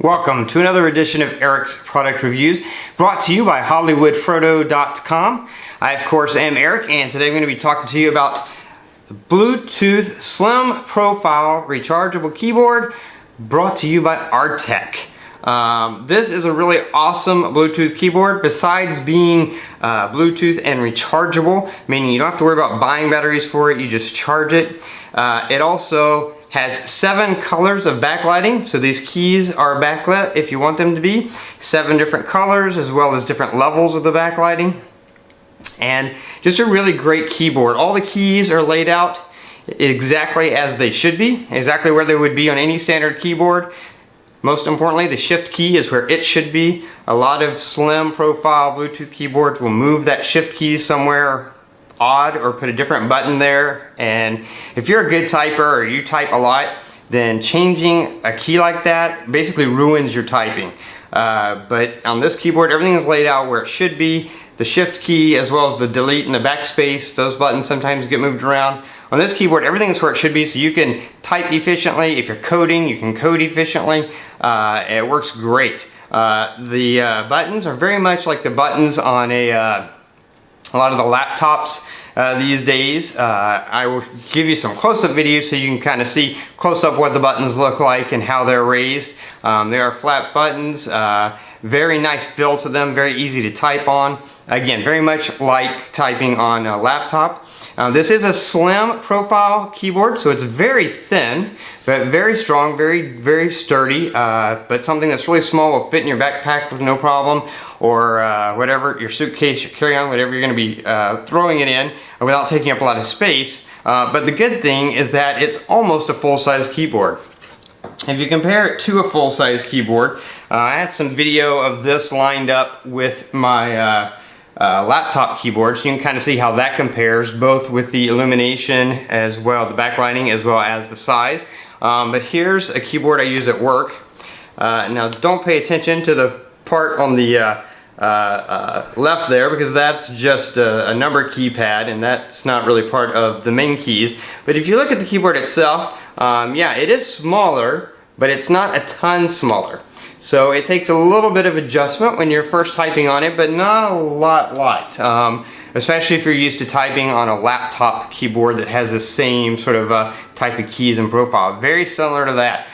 Welcome to another edition of Eric's Product Reviews, brought to you by hollywoodfrodo.com. I, of course, am Eric, and today I'm going to be talking to you about the Bluetooth Slim Profile Rechargeable Keyboard, brought to you by Arteck. This is a really awesome Bluetooth keyboard. Besides being Bluetooth and rechargeable, meaning you don't have to worry about buying batteries for it, you just charge it. It also has 7 colors of backlighting, so these keys are backlit if you want them to be. 7 different colors as well as different levels of the backlighting. And just a really great keyboard. All the keys are laid out exactly as they should be, exactly where they would be on any standard keyboard. Most importantly, the shift key is where it should be. A lot of slim profile Bluetooth keyboards will move that shift key somewhere odd or put a different button there, and if you're a good typer or you type a lot, then changing a key like that basically ruins your typing. But on this keyboard, everything is laid out where it should be. The shift key as well as the delete and the backspace, those buttons sometimes get moved around. On this keyboard, everything is where it should be, so you can type efficiently. If you're coding, you can code efficiently. It works great. The buttons are very much like the buttons on a lot of the laptops these days. I will give you some close-up videos so you can kind of see close-up what the buttons look like and how they're raised. They are flat buttons, very nice feel to them, very easy to type on. Again, very much like typing on a laptop. This is a slim profile keyboard, so it's very thin, but very strong, very sturdy, but something that's really small will fit in your backpack with no problem, or whatever, your suitcase, your carry-on, whatever you're going to be throwing it in without taking up a lot of space. But the good thing is that it's almost a full-size keyboard. If you compare it to a full-size keyboard, I had some video of this lined up with my laptop keyboard, so you can kind of see how that compares, both with the illumination as well, the backlighting, as well as the size. But here's a keyboard I use at work. Now don't pay attention to the part on the left there, because that's just a number keypad and that's not really part of the main keys. But if you look at the keyboard itself, yeah, it is smaller, but it's not a ton smaller. So it takes a little bit of adjustment when you're first typing on it, but not a lot. Especially if you're used to typing on a laptop keyboard that has the same sort of type of keys and profile. Very similar to that.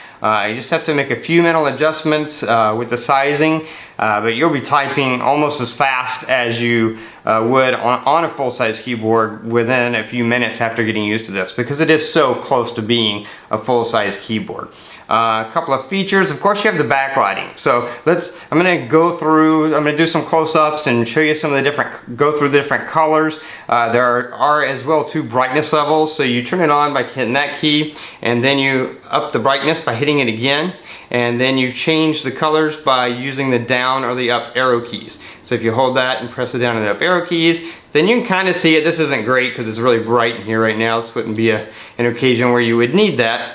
You just have to make a few mental adjustments with the sizing, but you'll be typing almost as fast as you would on a full-size keyboard within a few minutes after getting used to this, because it is so close to being a full-size keyboard. A couple of features, of course, you have the backlighting. So I'm going to do some close-ups and show you some of the go through the different colors. There are as well 2 brightness levels, so you turn it on by hitting that key, and then you up the brightness by hitting it again, and then you change the colors by using the down or the up arrow keys. So if you hold that and press the down and the up arrow keys, then you can kind of see it. This isn't great because it's really bright in here right now. This wouldn't be an occasion where you would need that.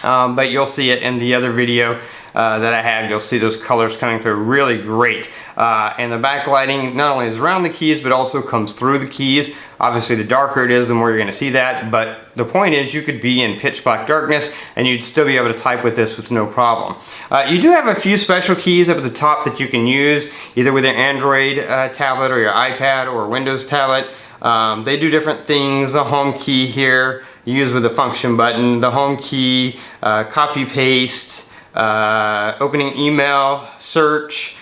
But you'll see it in the other video that I have. You'll see those colors coming through really great. And the backlighting not only is around the keys, but also comes through the keys. Obviously, the darker it is, the more you're going to see that. But the point is, you could be in pitch black darkness and you'd still be able to type with this with no problem. You do have a few special keys up at the top that you can use, either with your Android tablet or your iPad or Windows tablet. They do different things. The home key here, you use with the function button. The home key, copy paste, opening email, search,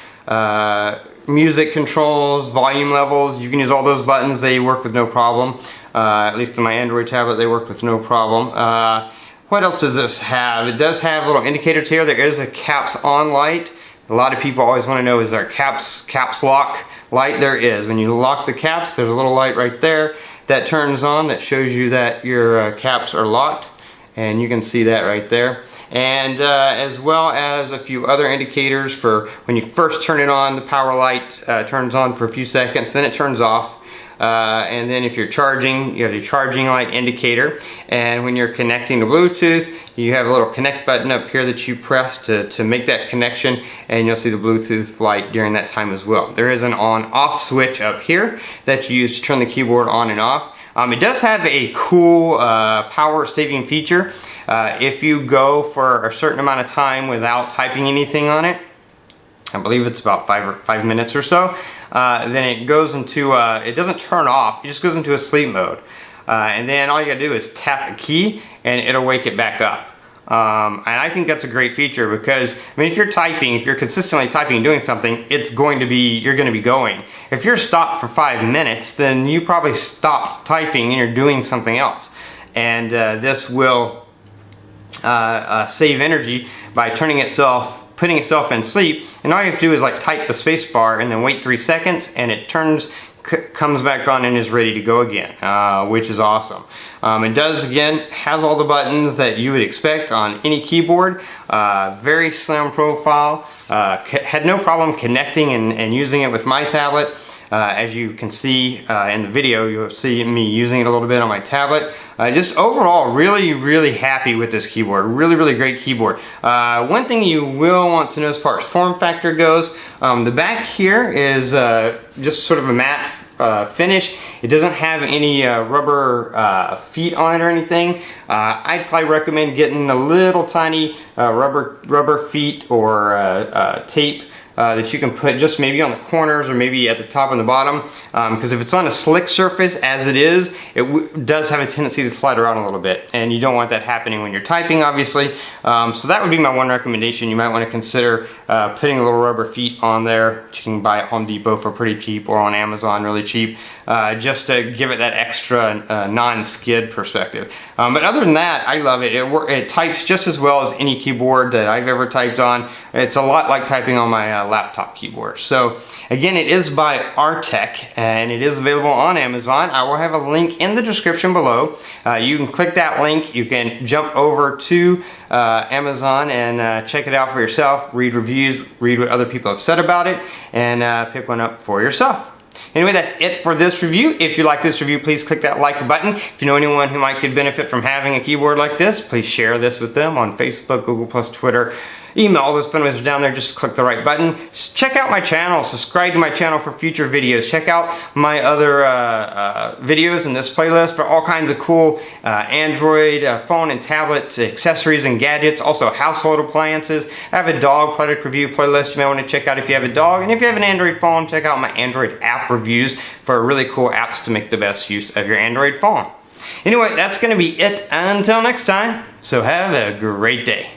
music controls, volume levels. You can use all those buttons. They work with no problem. At least on my Android tablet, they work with no problem. What else does this have? It does have little indicators here. There is a caps on light. A lot of people always want to know, is there a caps lock light? There is. When you lock the caps, there's a little light right there that turns on that shows you that your caps are locked, and you can see that right there. And as well as a few other indicators for when you first turn it on. The power light turns on for a few seconds, then it turns off. And then if you're charging, you have your charging light indicator. And when you're connecting to Bluetooth, you have a little connect button up here that you press to make that connection, and you'll see the Bluetooth light during that time as well. There is an on-off switch up here that you use to turn the keyboard on and off. It does have a cool power saving feature. If you go for a certain amount of time without typing anything on it, I believe it's about 5 minutes or so, then it goes into, it doesn't turn off, it just goes into a sleep mode. And then all you gotta do is tap a key and it'll wake it back up. And I think that's a great feature because, I mean, if you're typing, if you're consistently typing and doing something, you're going to be going. If you're stopped for 5 minutes, then you probably stopped typing and you're doing something else. And this will save energy by putting itself in sleep. And all you have to do is like type the space bar and then wait 3 seconds, and it comes back on and is ready to go again, which is awesome. It does, again, has all the buttons that you would expect on any keyboard. Very slim profile. Had no problem connecting and using it with my tablet. As you can see in the video, you'll see me using it a little bit on my tablet. Just overall, really happy with this keyboard. Really great keyboard. One thing you will want to know as far as form factor goes, the back here is just sort of a matte finish. It doesn't have any rubber feet on it or anything. I'd probably recommend getting a little tiny rubber feet or tape that you can put just maybe on the corners or maybe at the top and the bottom, because if it's on a slick surface as it is, it does have a tendency to slide around a little bit, and you don't want that happening when you're typing, obviously. So that would be my one recommendation. You might want to consider putting a little rubber feet on there, which you can buy at Home Depot for pretty cheap or on Amazon really cheap, just to give it that extra non-skid perspective. But other than that, I love it. It types just as well as any keyboard that I've ever typed on. It's a lot like typing on my laptop keyboard. So again, it is by Arteck and it is available on Amazon. I will have a link in the description below. You can click that link. You can jump over to Amazon and check it out for yourself, read reviews, read what other people have said about it, and pick one up for yourself. Anyway, that's it for this review. If you like this review, please click that like button. If you know anyone who could benefit from having a keyboard like this, please share this with them on Facebook, Google+, Twitter. Email, all those fun ways are down there. Just click the right button. Check out my channel. Subscribe to my channel for future videos. Check out my other videos in this playlist for all kinds of cool Android phone and tablet accessories and gadgets. Also household appliances. I have a dog product review playlist you may want to check out if you have a dog. And if you have an Android phone, check out my Android app reviews for really cool apps to make the best use of your Android phone. Anyway, that's going to be it until next time. So have a great day.